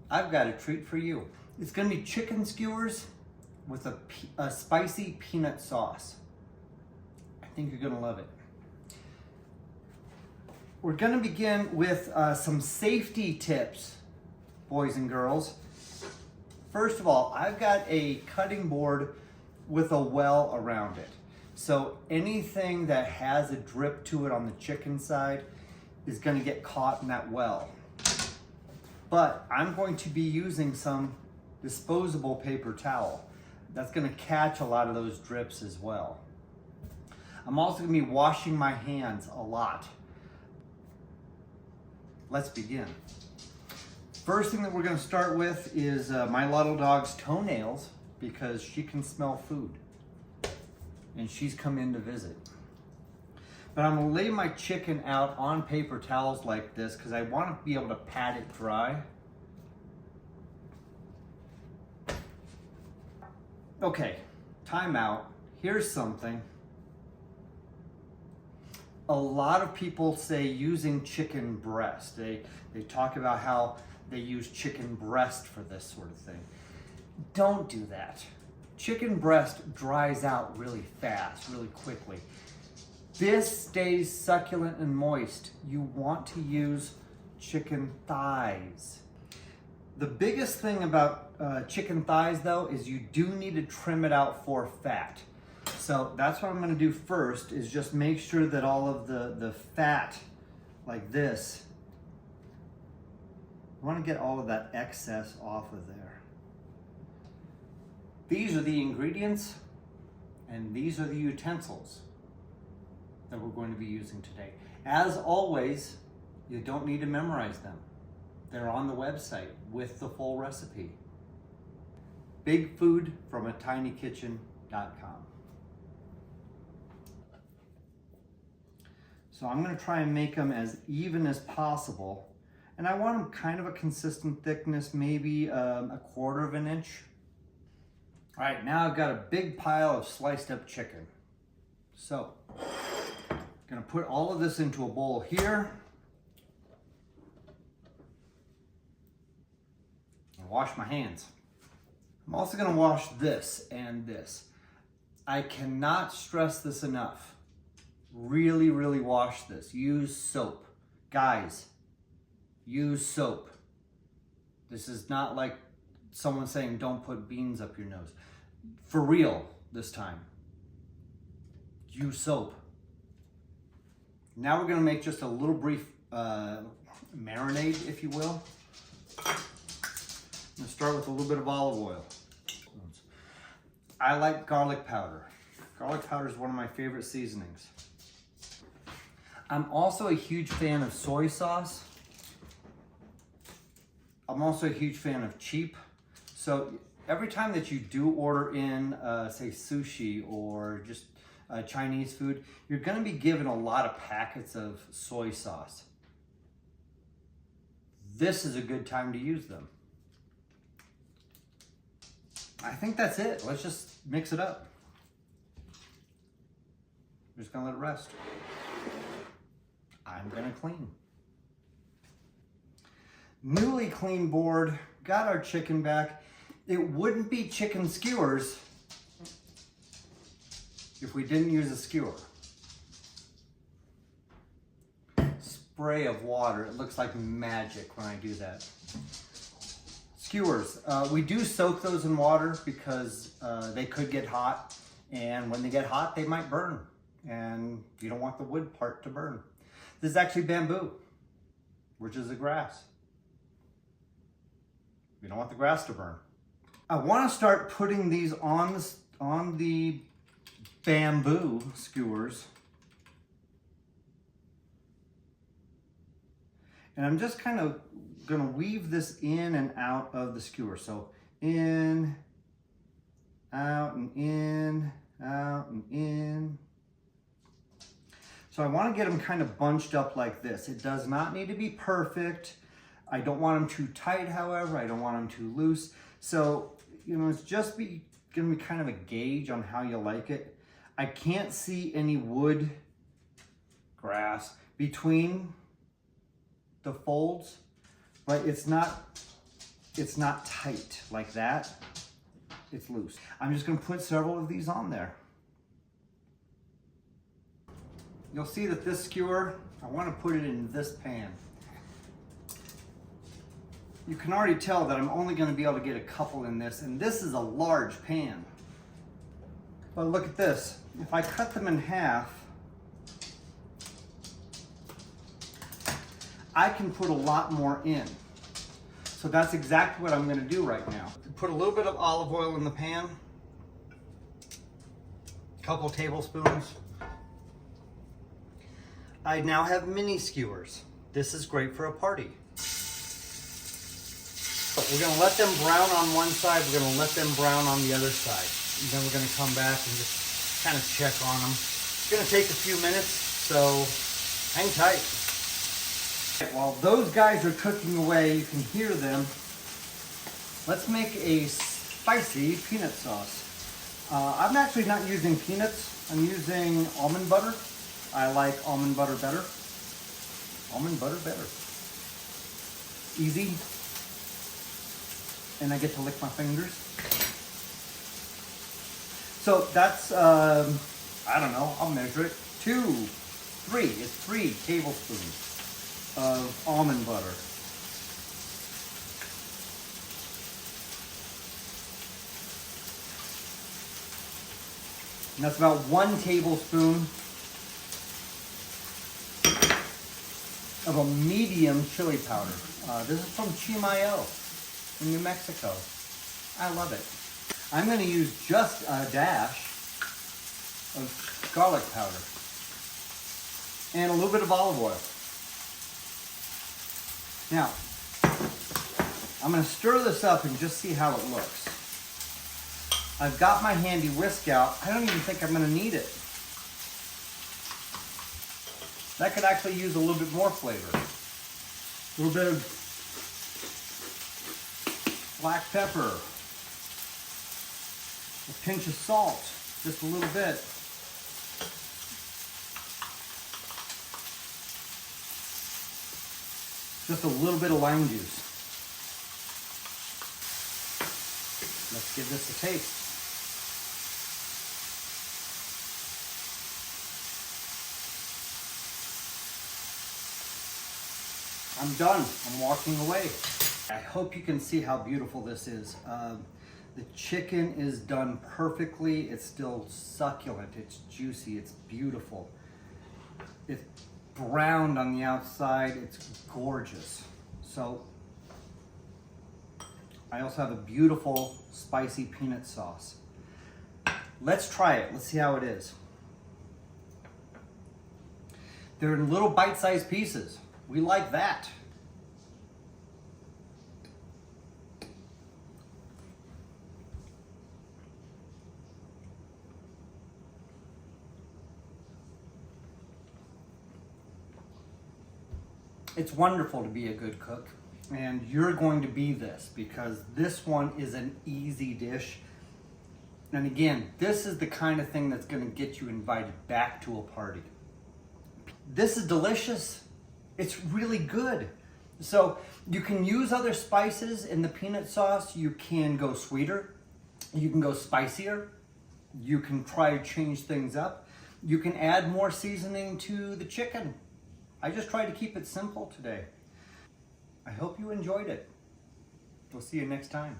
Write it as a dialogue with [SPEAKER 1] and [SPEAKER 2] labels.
[SPEAKER 1] I've got a treat for you. It's gonna be chicken skewers with a spicy peanut sauce. I think you're gonna love it. We're gonna begin with some safety tips, boys and girls. First of all, I've got a cutting board with a well around it. So anything that has a drip to it on the chicken side is gonna get caught in that well. But I'm going to be using some disposable paper towel. That's gonna catch a lot of those drips as well. I'm also gonna be washing my hands a lot. Let's begin. First thing that we're gonna start with is my little dog's toenails, because she can smell food and she's come in to visit. But I'm gonna lay my chicken out on paper towels like this because I want to be able to pat it dry. Okay, time out. Here's something. A lot of people say using chicken breast. They talk about how they use chicken breast for this sort of thing. Don't do that. Chicken breast dries out really fast, really quickly. This stays succulent and moist. You want to use chicken thighs. The biggest thing about chicken thighs though is you do need to trim it out for fat. So that's what I'm gonna do first, is just make sure that all of the fat like this, I wanna get all of that excess off of there. These are the ingredients and these are the utensils that we're going to be using today. As always, you don't need to memorize them. They're on the website with the full recipe. bigfoodfromatinykitchen.com. So I'm gonna try and make them as even as possible. And I want them kind of a consistent thickness, maybe a 1/4 of an inch. All right, now I've got a big pile of sliced up chicken. So, I'm gonna put all of this into a bowl here. And wash my hands. I'm also gonna wash this and this. I cannot stress this enough. Really, really wash this. Use soap. Guys, use soap. This is not like someone saying don't put beans up your nose. For real this time. Use soap. Now we're gonna make just a little brief marinade, if you will. I'm gonna start with a little bit of olive oil. I like garlic powder. Garlic powder is one of my favorite seasonings. I'm also a huge fan of soy sauce. I'm also a huge fan of cheap. So every time that you do order in, say sushi or just Chinese food, you're gonna be given a lot of packets of soy sauce. This is a good time to use them. I think that's it. Let's just mix it up. We're just gonna let it rest. I'm gonna clean. Newly clean board, got our chicken back. It wouldn't be chicken skewers if we didn't use a skewer. Spray of water, it looks like magic when I do that. Skewers, we do soak those in water because they could get hot, and when they get hot, they might burn, and you don't want the wood part to burn. This is actually bamboo, which is a grass. You don't want the grass to burn. I want to start putting these on the bamboo skewers. And I'm just kind of gonna weave this in and out of the skewer. So in, out and in, out and in. So I want to get them kind of bunched up like this. It does not need to be perfect. I don't want them too tight, however. I don't want them too loose. So, you know, it's just gonna be kind of a gauge on how you like it. I can't see any wood grass between the folds, but it's not it's not tight like that. It's loose. I'm just gonna put several of these on there. You'll see that this skewer, I wanna put it in this pan. You can already tell that I'm only gonna be able to get a couple in this, and this is a large pan. But look at this. If I cut them in half, I can put a lot more in. So that's exactly what I'm gonna do right now. Put a little bit of olive oil in the pan, a couple tablespoons. I now have mini skewers. This is great for a party. But we're gonna let them brown on one side, we're gonna let them brown on the other side. And then we're gonna come back and just kind of check on them. It's gonna take a few minutes, so hang tight. While those guys are cooking away, you can hear them. Let's make a spicy peanut sauce. I'm actually not using peanuts. I'm using almond butter. I like almond butter better. Almond butter better. Easy. And I get to lick my fingers. So that's, I don't know, I'll measure it. 2, 3, it's 3 tablespoons of almond butter. And that's about 1 tablespoon of a medium chili powder. This is from Chimayo in New Mexico. I love it. I'm going to use just a dash of garlic powder and a little bit of olive oil. Now, I'm going to stir this up and just see how it looks. I've got my handy whisk out. I don't even think I'm going to need it. That could actually use a little bit more flavor. A little bit of black pepper, a pinch of salt, just a little bit. Just a little bit of lime juice. Let's give this a taste. I'm done. I'm walking away. I hope you can see how beautiful this is. The chicken is done perfectly. It's still succulent. It's juicy. It's beautiful. It's browned on the outside. It's gorgeous. So I also have a beautiful spicy peanut sauce. Let's try it. Let's see how it is. They're in little bite-sized pieces. We like that. It's wonderful to be a good cook, and you're going to be this because this one is an easy dish. And again, this is the kind of thing that's going to get you invited back to a party. This is delicious. It's really good. So you can use other spices in the peanut sauce. You can go sweeter. You can go spicier. You can try to change things up. You can add more seasoning to the chicken. I just tried to keep it simple today. I hope you enjoyed it. We'll see you next time.